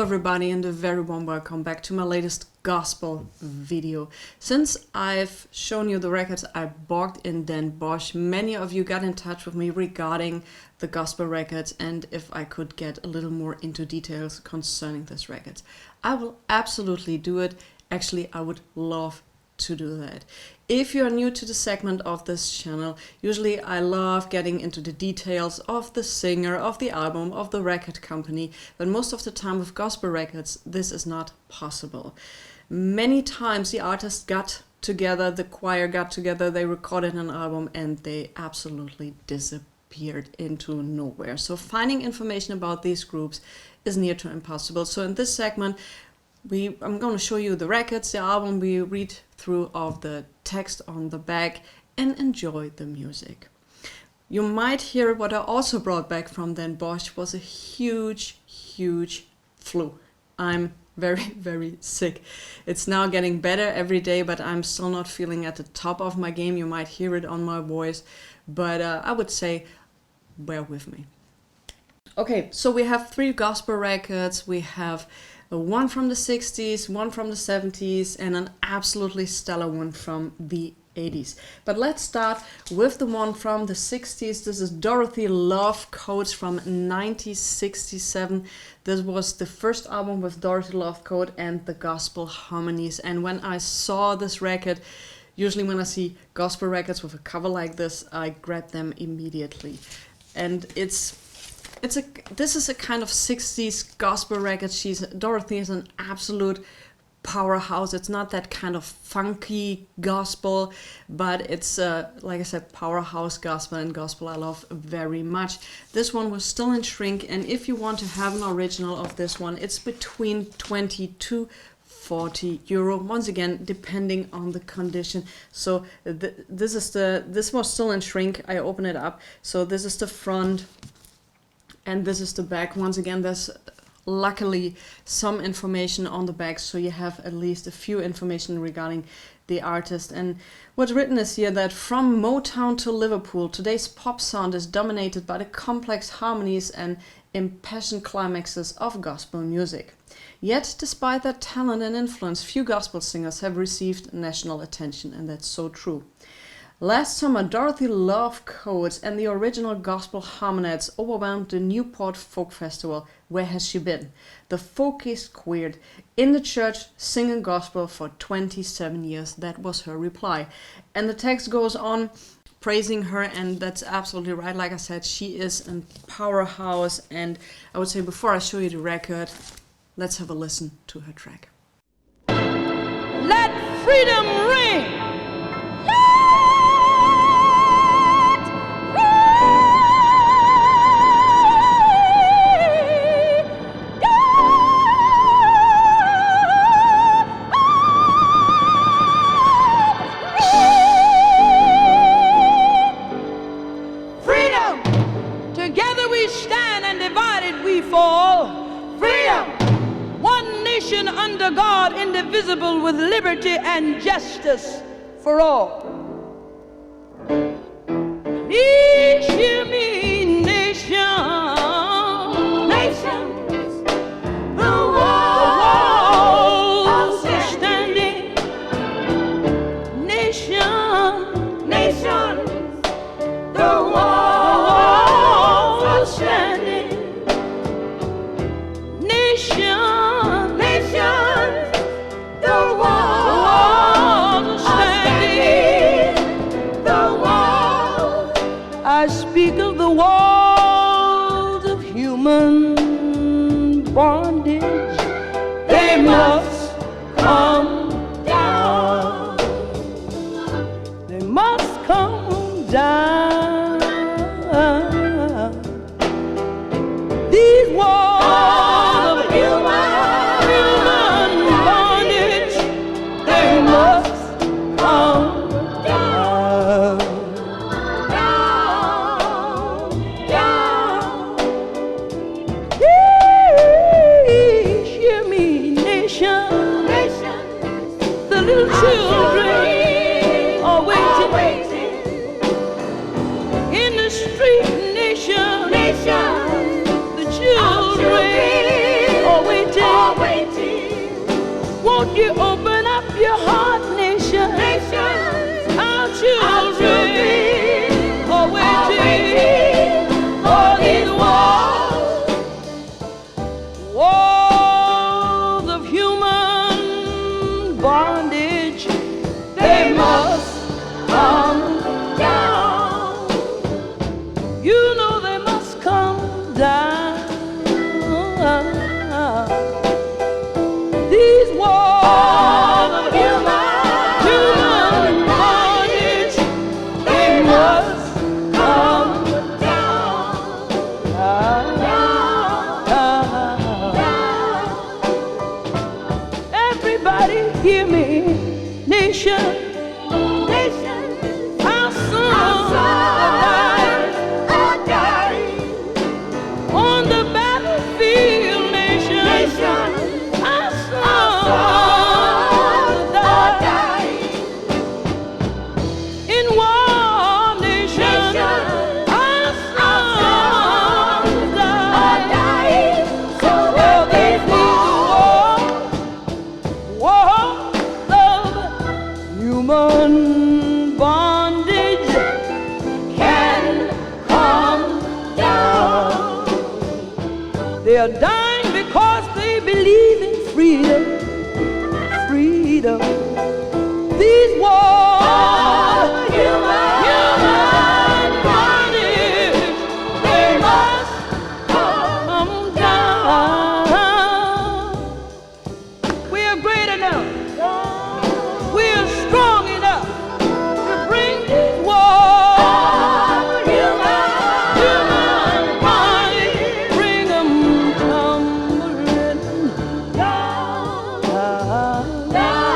everybody, and a very warm welcome back to my latest gospel video. Since I've shown you the records I bought in Bosch, many of you got in touch with me regarding the gospel records and if I could get a little more into details concerning these records. I will absolutely do it. Actually, I would love to do that. If you're new to the segment of this channel, usually I love getting into the details of the singer, of the album, of the record company, but most of the time with gospel records this is not possible. Many times the artists got together, the choir got together, they recorded an album and they absolutely disappeared into nowhere. So finding information about these groups is near to impossible. So in this segment I'm going to show you the records, the album, we read through of the text on the back and enjoy the music. You might hear what I also brought back from Bosch was a huge flu. I'm very sick. It's now getting better every day, but I'm still not feeling at the top of my game. You might hear it on my voice, but I would say bear with me. Okay, so we have 3 gospel records. We have one from the 60s, one from the 70s, and an absolutely stellar one from the 80s. But let's start with the one from the 60s. This is Dorothy Love Coates from 1967. This was the first album with Dorothy Love Coates and the Gospel Harmonies. And when I saw this record, usually when I see gospel records with a cover like this, I grab them immediately. And this is a kind of 60s gospel record. Dorothy is an absolute powerhouse. It's not that kind of funky gospel, but it's like I said, powerhouse gospel, and gospel I love very much. This one was still in shrink, and if you want to have an original of this one, it's between 20 to 40 euro, once again depending on the condition. So this was still in shrink. I open it up, so this is the front and this is the back. Once again, there's luckily some information on the back, so you have at least a few information regarding the artist. And what's written is here that from Motown to Liverpool, today's pop sound is dominated by the complex harmonies and impassioned climaxes of gospel music. Yet, despite their talent and influence, few gospel singers have received national attention, and that's so true. Last summer, Dorothy Love Coates and the original Gospel Harmonists overwhelmed the Newport Folk Festival. Where has she been? The folkiest queered in the church singing gospel for 27 years. That was her reply. And the text goes on praising her, and that's absolutely right. Like I said, she is a powerhouse, and I would say before I show you the record, let's have a listen to her track. Let freedom ring! Under God, indivisible, with liberty and justice for all. Nation, nations, the walls are standing. Nations, the walls are standing. I speak of the walls of human bondage. They must come down. They must come down. These walls of human bondage, they must come down. Won't you open up your heart, nation? Our children are waiting for these walls of human bondage. They must come down. You know they must come down. These walls of human bondage, they must come down. Everybody hear me, nation. Our sons are dying on the battlefield, nation. Our sons are dying in war, nation. Our sons are dying. So they need war of human bondage can come down. They are dying because they believe in freedom. Freedom. These wars, human bondage, they must come down. We are great enough. We are strong enough to bring these wars, human bondage, bring them tumbling down, down, down.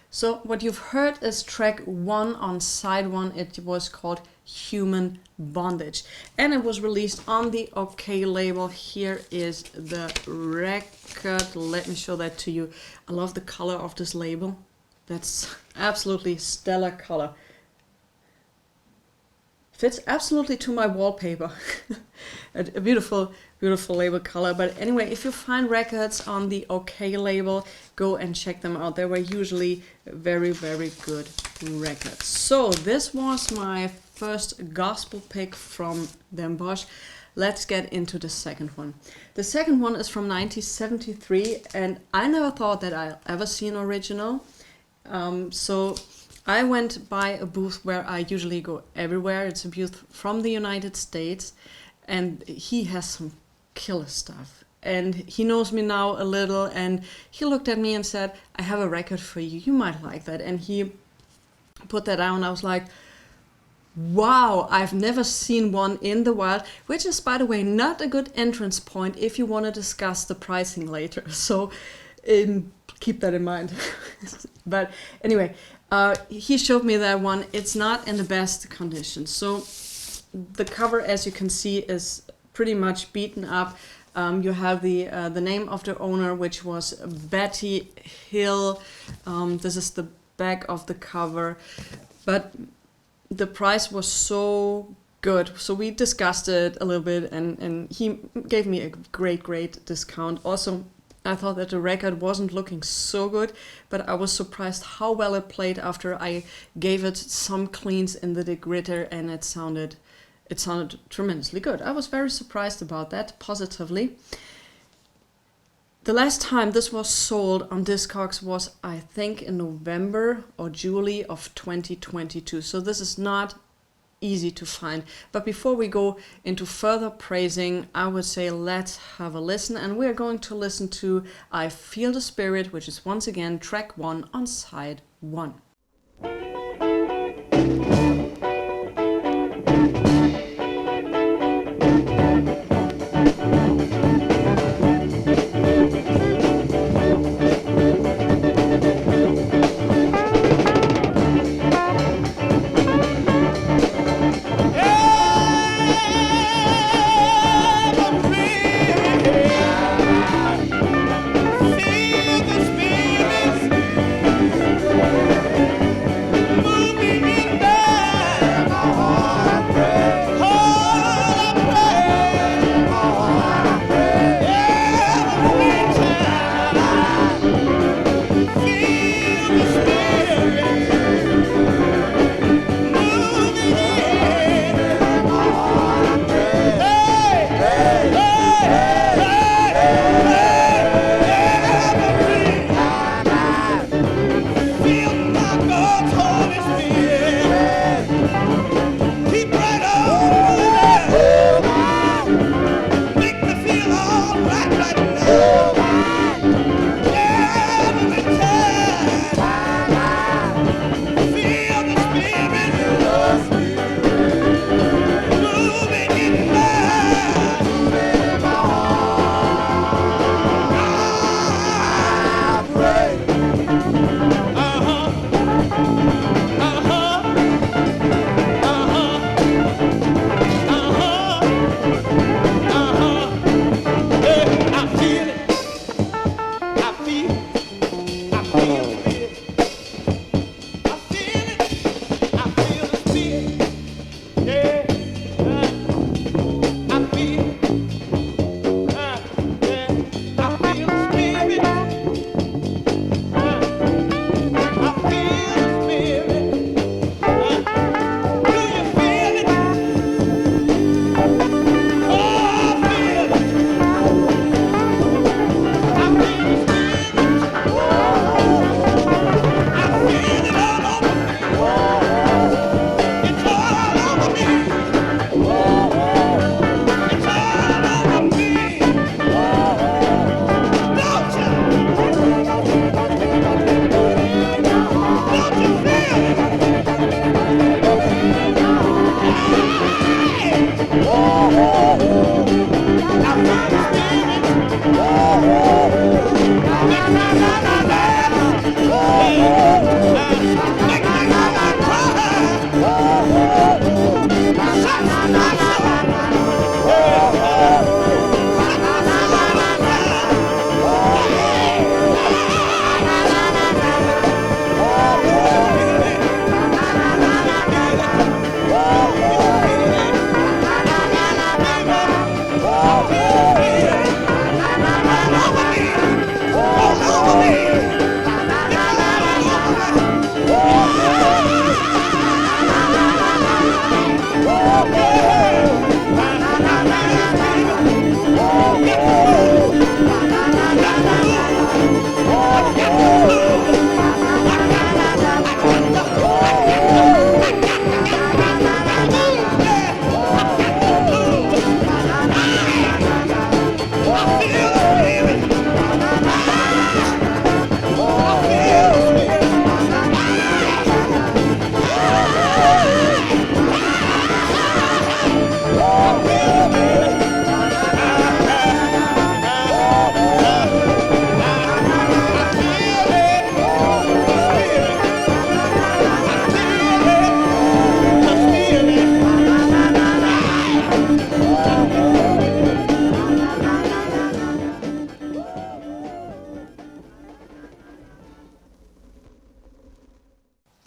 So what you've heard is track 1 on side 1. It was called Human Bondage, and it was released on the OK label. Here is the record. Let me show that to you. I love the color of this label. That's absolutely stellar color. Fits absolutely to my wallpaper. A beautiful, beautiful label color. But anyway, if you find records on the OK label, go and check them out. They were usually very, very good records. So this was my first gospel pick from Bosch. Let's get into the second one. The second one is from 1973, and I never thought that I'll ever see an original. So I went by a booth where I usually go everywhere. It's a booth from the United States, and he has some killer stuff. And he knows me now a little, and he looked at me and said, I have a record for you. You might like that. And he put that down. I was like, wow, I've never seen one in the wild, which is, by the way, not a good entrance point if you want to discuss the pricing later. So keep that in mind. But anyway, he showed me that one. It's not in the best condition. So the cover, as you can see, is pretty much beaten up. You have the name of the owner, which was Betty Hill. This is the back of the cover. But the price was so good. So we discussed it a little bit, and he gave me a great discount. Also, I thought that the record wasn't looking so good, but I was surprised how well it played after I gave it some cleans in the degritter, and it sounded tremendously good. I was very surprised about that, positively. The last time this was sold on Discogs was, I think, in November or July of 2022. So this is not easy to find. But before we go into further praising, I would say let's have a listen. And we're going to listen to I Feel the Spirit, which is once again track 1 on side 1. Feel the spirit.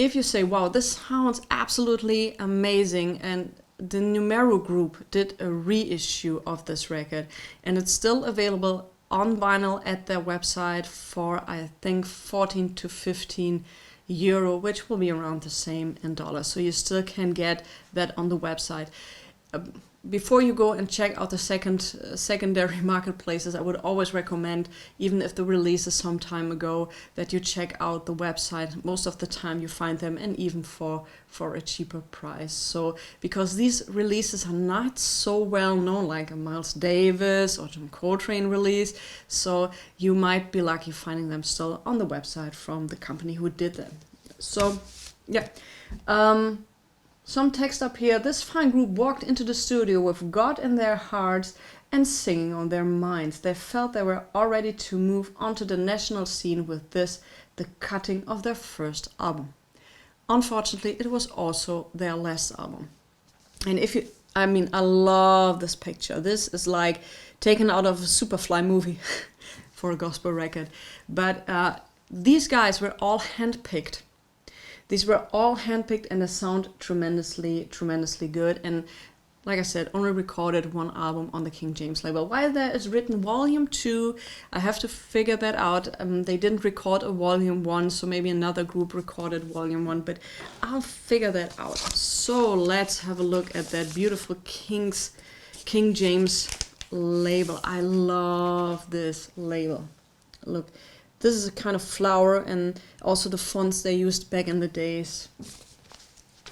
if you say, wow, this sounds absolutely amazing, and the Numero group did a reissue of this record, and it's still available on vinyl at their website for, I think, 14 to 15 euro, which will be around the same in dollars. So you still can get that on the website. Before you go and check out the secondary marketplaces, I would always recommend, even if the release is some time ago, that you check out the website. Most of the time you find them, and even for a cheaper price. So because these releases are not so well known, like a Miles Davis or John Coltrane release, so you might be lucky finding them still on the website from the company who did them. So yeah. Some text up here. This fine group walked into the studio with God in their hearts and singing on their minds. They felt they were all ready to move onto the national scene with this, the cutting of their first album. Unfortunately, it was also their last album. And I love this picture. This is like taken out of a Superfly movie for a gospel record. But these guys were all handpicked. These were all handpicked, and they sound tremendously, tremendously good. And like I said, only recorded one album on the King James label. Why there is written Volume 2, I have to figure that out. They didn't record a Volume 1, so maybe another group recorded Volume 1, but I'll figure that out. So let's have a look at that beautiful King James label. I love this label. Look. This is a kind of flower, and also the fonts they used back in the days.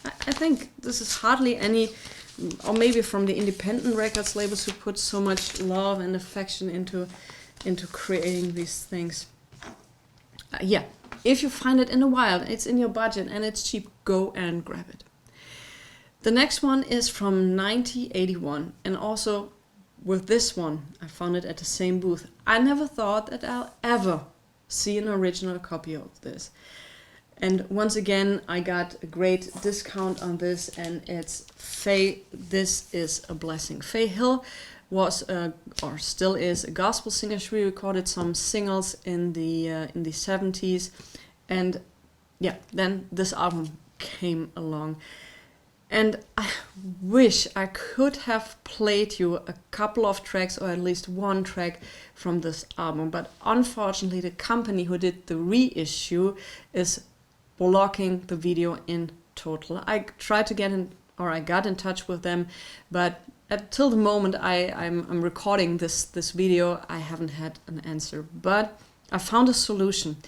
I think this is hardly any, or maybe from the independent records labels who put so much love and affection into creating these things. Yeah, if you find it in the wild, it's in your budget and it's cheap, go and grab it. The next one is from 1981, and also with this one, I found it at the same booth. I never thought that I'll ever see an original copy of this, and once again I got a great discount on this, and it's Faye. This is a blessing. Faye Hill was or still is a gospel singer. She recorded some singles in the 70s, and yeah, then this album came along. And I wish I could have played you a couple of tracks, or at least one track from this album. But unfortunately, the company who did the reissue is blocking the video in total. I tried to I got in touch with them, but until the moment I'm recording this video, I haven't had an answer. But I found a solution.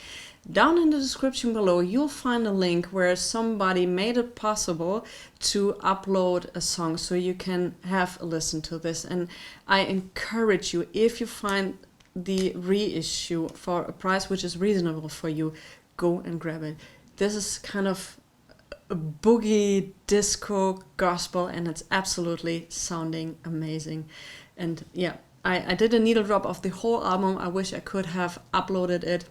Down in the description below, you'll find a link where somebody made it possible to upload a song, so you can have a listen to this. And I encourage you, if you find the reissue for a price which is reasonable for you, go and grab it. This is kind of a boogie disco gospel, and it's absolutely sounding amazing. And yeah, I did a needle drop of the whole album. I wish I could have uploaded it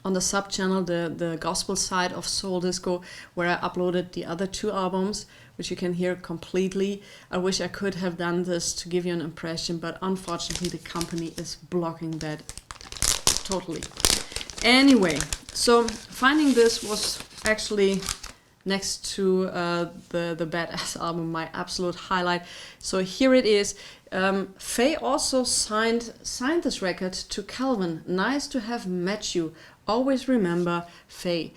on the sub channel, the gospel side of SoulDisco, where I uploaded the other two albums, which you can hear completely. I wish I could have done this to give you an impression, but unfortunately the company is blocking that totally. Anyway, so finding this was actually, next to the Badass album, my absolute highlight. So here it is. Faye also signed this record to Calvin. Nice to have met you. Always remember, Faye.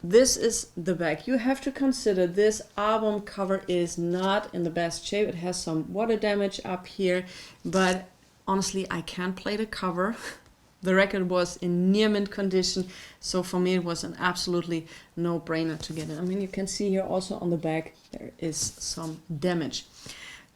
This is the back. You have to consider this album cover is not in the best shape. It has some water damage up here, but honestly, I can't play the cover. The record was in near mint condition, so for me it was an absolutely no-brainer to get it. I mean, you can see here also on the back there is some damage.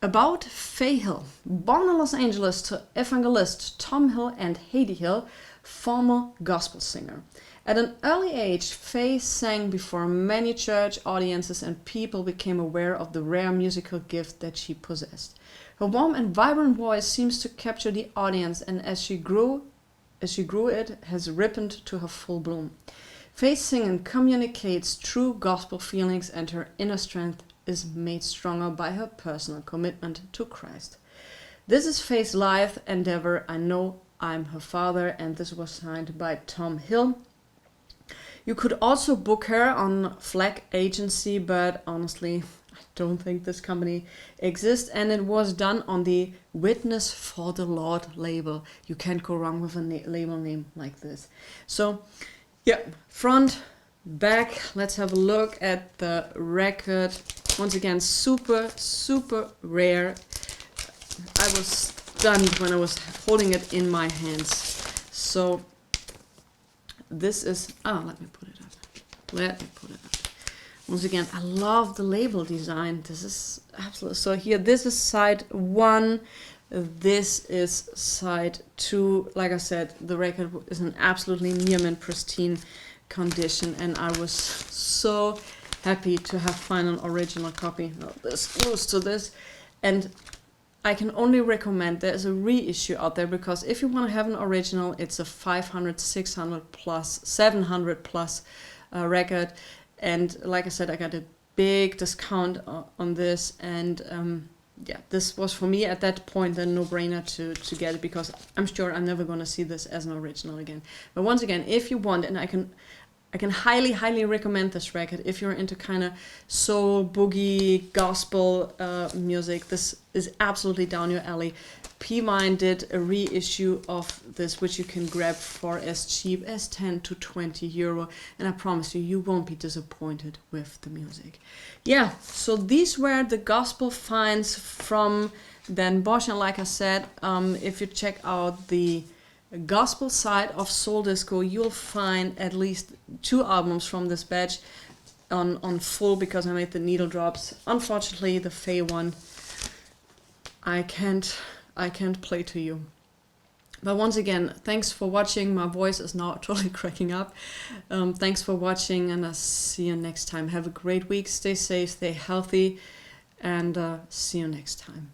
About Faye Hill. Born in Los Angeles to evangelist Tom Hill and Haiti Hill, former gospel singer. At an early age, Faye sang before many church audiences, and people became aware of the rare musical gift that she possessed. Her warm and vibrant voice seems to capture the audience, and as she grew it has ripened to her full bloom. Faye's singing communicates true gospel feelings, and her inner strength is made stronger by her personal commitment to Christ. This is Faye's live endeavor. I Know I'm Her Father, and this was signed by Tom Hill. You could also book her on Flag Agency, but honestly, I don't think this company exists. And it was done on the Witness for the Lord label. You can't go wrong with a label name like this. So, yeah, front, back. Let's have a look at the record. Once again, super, super rare. I was stunned when I was holding it in my hands. So this is, let me put it up. Once again, I love the label design. This is absolutely, so here, this is side 1. This is side 2. Like I said, the record is in absolutely near mint pristine condition, and I was so happy to have found an original copy. Now this goes to this, and I can only recommend, there's a reissue out there, because if you want to have an original, it's a 500, 600 plus, 700 plus record. And like I said, I got a big discount on this, and yeah, this was for me at that point a no-brainer to get it, because I'm sure I'm never going to see this as an original again. But once again, if you want, and I can highly, highly recommend this record if you're into kind of soul, boogie, gospel music. This is absolutely down your alley. P-Mine did a reissue of this, which you can grab for as cheap as 10 to 20 euro. And I promise you, you won't be disappointed with the music. Yeah, so these were the gospel finds from Dan Bosch. And like I said, if you check out the gospel side of SoulDisco, you'll find at least 2 albums from this batch on full, because I made the needle drops. Unfortunately, the Faye one I can't play to you. But once again, thanks for watching. My voice is now totally cracking up. Thanks for watching, and I'll see you next time. Have a great week. Stay safe, stay healthy, and see you next time.